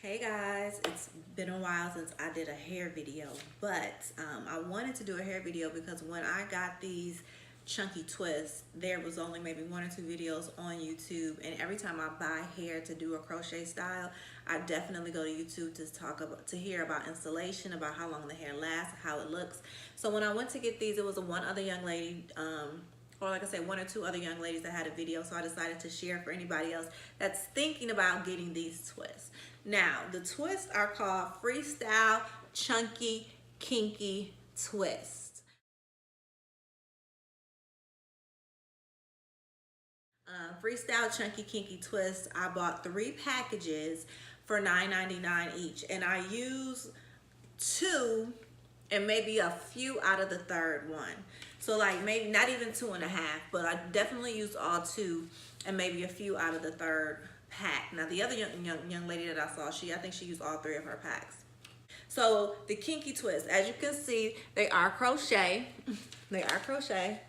Hey guys, it's been a while since I did a hair video, but I wanted to do a hair video because when I got these chunky twists, there was only maybe one or two videos on YouTube, and every time I buy hair to do a crochet style, I definitely go to YouTube to hear about installation, about how long the hair lasts, how it looks. So when I went to get these, it was one other young lady, or like I said, one or two other young ladies that had a video, so I decided to share for anybody else that's thinking about getting these twists. Now, the twists are called Freestyle Chunky Kinky Twist. Freestyle Chunky Kinky Twist, I bought 3 packages for $9.99 each, and I use 2 and maybe a few out of the third one. So like maybe not even 2.5, but I definitely used all 2 and maybe a few out of the third pack. Now the other young lady that I saw, I think she used all 3 of her packs. So the kinky twist, as you can see, they are crochet. They are crochet.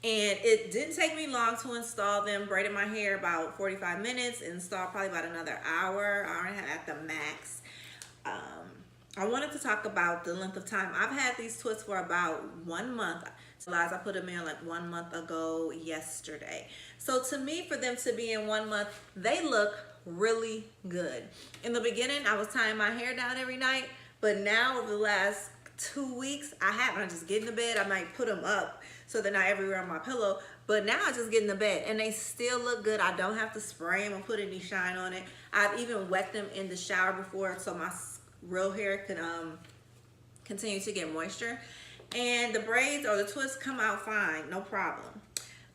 And it didn't take me long to install them. Braided my hair about 45 minutes, installed probably about another hour and a half at the max. I wanted to talk about the length of time. I've had these twists for about 1 month. So I put them in like 1 month ago yesterday. So to me, for them to be in 1 month, they look really good. In the beginning, I was tying my hair down every night, but now over the last 2 weeks, I haven't. I just get in the bed. I might put them up so they're not everywhere on my pillow. But now I just get in the bed and they still look good. I don't have to spray them or put any shine on it. I've even wet them in the shower before so my real hair can continue to get moisture. And the braids or the twists come out fine, no problem.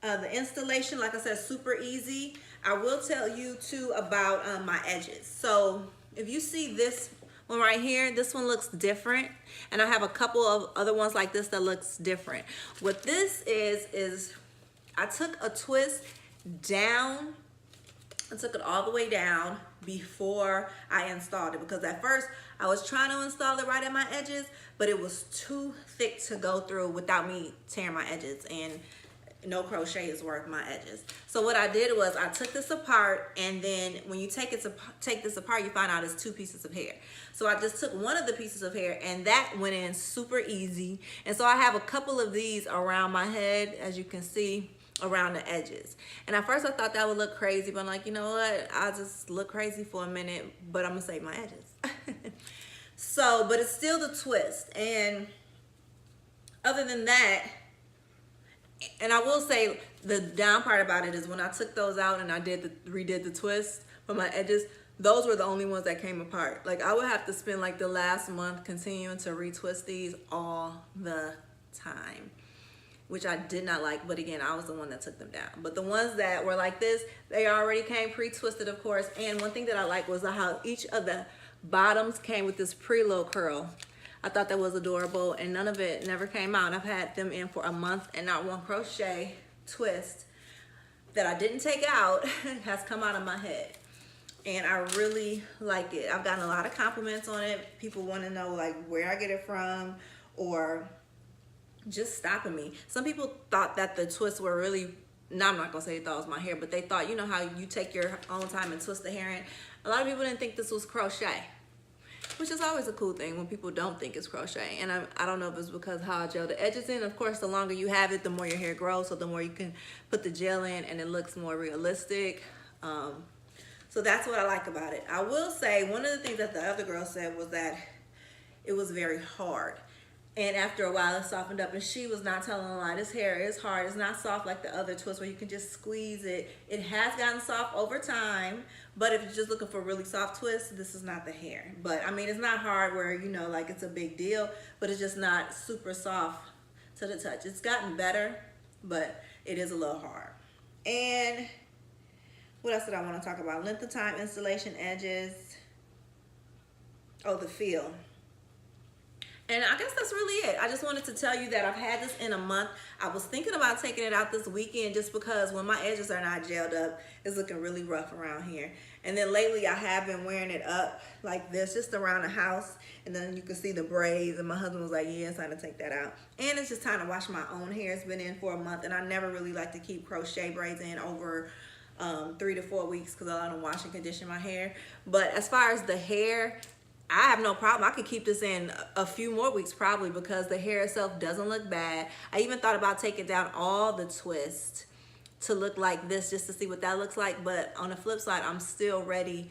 The installation, like I said, super easy. I will tell you too about my edges. So if you see this one right here, this one looks different, and I have a couple of other ones like this that looks different. What this is I took a twist down. I took it all the way down before I installed it, because at first I was trying to install it right at my edges, but it was too thick to go through without me tearing my edges, and no crochet is worth my edges. So what I did was I took this apart, and then when you take this apart, you find out it's 2 pieces of hair. So I just took one of the pieces of hair, and that went in super easy. And so I have a couple of these around my head, as you can see, around the edges. And at first I thought that would look crazy, but I'm like, you know what, I'll just look crazy for a minute, but I'm gonna save my edges. So, but it's still the twist. And other than that, and I will say the down part about it is when I took those out and I redid the twist for my edges, those were the only ones that came apart. Like I would have to spend like the last month continuing to retwist these all the time, which I did not like, but again, I was the one that took them down. But the ones that were like this, they already came pre-twisted, of course. And one thing that I like was how each of the bottoms came with this pre-low curl. I thought that was adorable, and none of it never came out. I've had them in for a month, and not one crochet twist that I didn't take out has come out of my head. And I really like it. I've gotten a lot of compliments on it. People want to know like where I get it from, or just stopping me. Some people thought that the twists were really, no, I'm not gonna say they thought it was my hair, but they thought, you know how you take your own time and twist the hair in? A lot of people didn't think this was crochet, which is always a cool thing when people don't think it's crochet. And I don't know if it's because how I gel the edges in. Of course, the longer you have it, the more your hair grows, so the more you can put the gel in and it looks more realistic. So that's what I like about it. I will say one of the things that the other girl said was that it was very hard. And after a while, it softened up, and she was not telling a lie. This hair is hard. It's not soft like the other twists where you can just squeeze it. It has gotten soft over time, but if you're just looking for really soft twists, this is not the hair. But I mean, it's not hard where, you know, like it's a big deal, but it's just not super soft to the touch. It's gotten better, but it is a little hard. And what else did I want to talk about? Length of time, installation, edges. Oh, the feel. And I guess that's really it. I just wanted to tell you that I've had this in a month. I was thinking about taking it out this weekend just because when my edges are not gelled up, it's looking really rough around here. And then lately I have been wearing it up like this, just around the house. And then you can see the braids, and my husband was like, yeah, it's time to take that out. And it's just time to wash my own hair. It's been in for a month, and I never really like to keep crochet braids in over 3 to 4 weeks because I don't wash and condition my hair. But as far as the hair, I have no problem. I could keep this in a few more weeks probably because the hair itself doesn't look bad. I even thought about taking down all the twists to look like this just to see what that looks like. But on the flip side, I'm still ready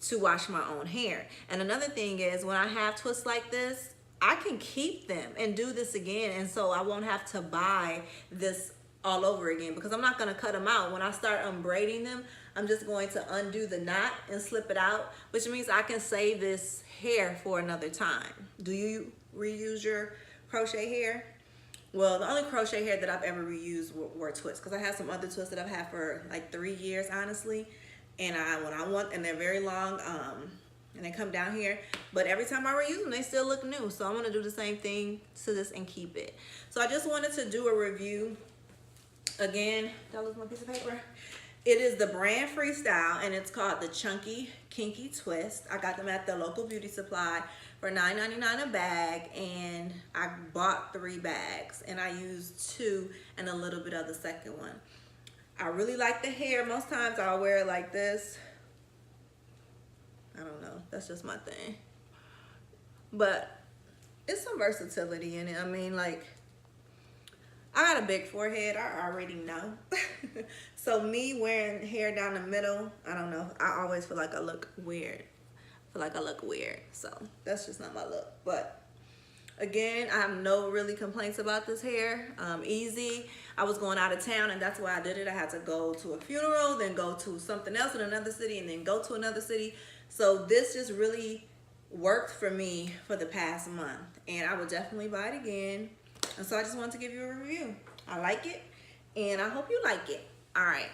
to wash my own hair. And another thing is when I have twists like this, I can keep them and do this again. And so I won't have to buy this all over again because I'm not going to cut them out. When I start unbraiding them, I'm just going to undo the knot and slip it out, which means I can save this hair for another time. Do you reuse your crochet hair? Well, the only crochet hair that I've ever reused were twists because I have some other twists that I've had for like 3 years, honestly. And when I want, and they're very long, and they come down here, but every time I reuse them, they still look new. So I'm gonna do the same thing to this and keep it. So I just wanted to do a review. Again, did I lose my piece of paper? It is the brand Freestyle, and it's called the Chunky Kinky Twist. I got them at the local beauty supply for $9.99 a bag, and I bought 3 bags, and I used 2 and a little bit of the second one. I really like the hair. Most times I'll wear it like this. I don't know. That's just my thing. But it's some versatility in it. I mean, like, I got a big forehead. I already know. So me wearing hair down the middle, I don't know. I always feel like I look weird. So that's just not my look. But again, I have no really complaints about this hair. Easy. I was going out of town and that's why I did it. I had to go to a funeral, then go to something else in another city, and then go to another city. So this just really worked for me for the past month, and I would definitely buy it again. And so I just wanted to give you a review. I like it, and I hope you like it. All right.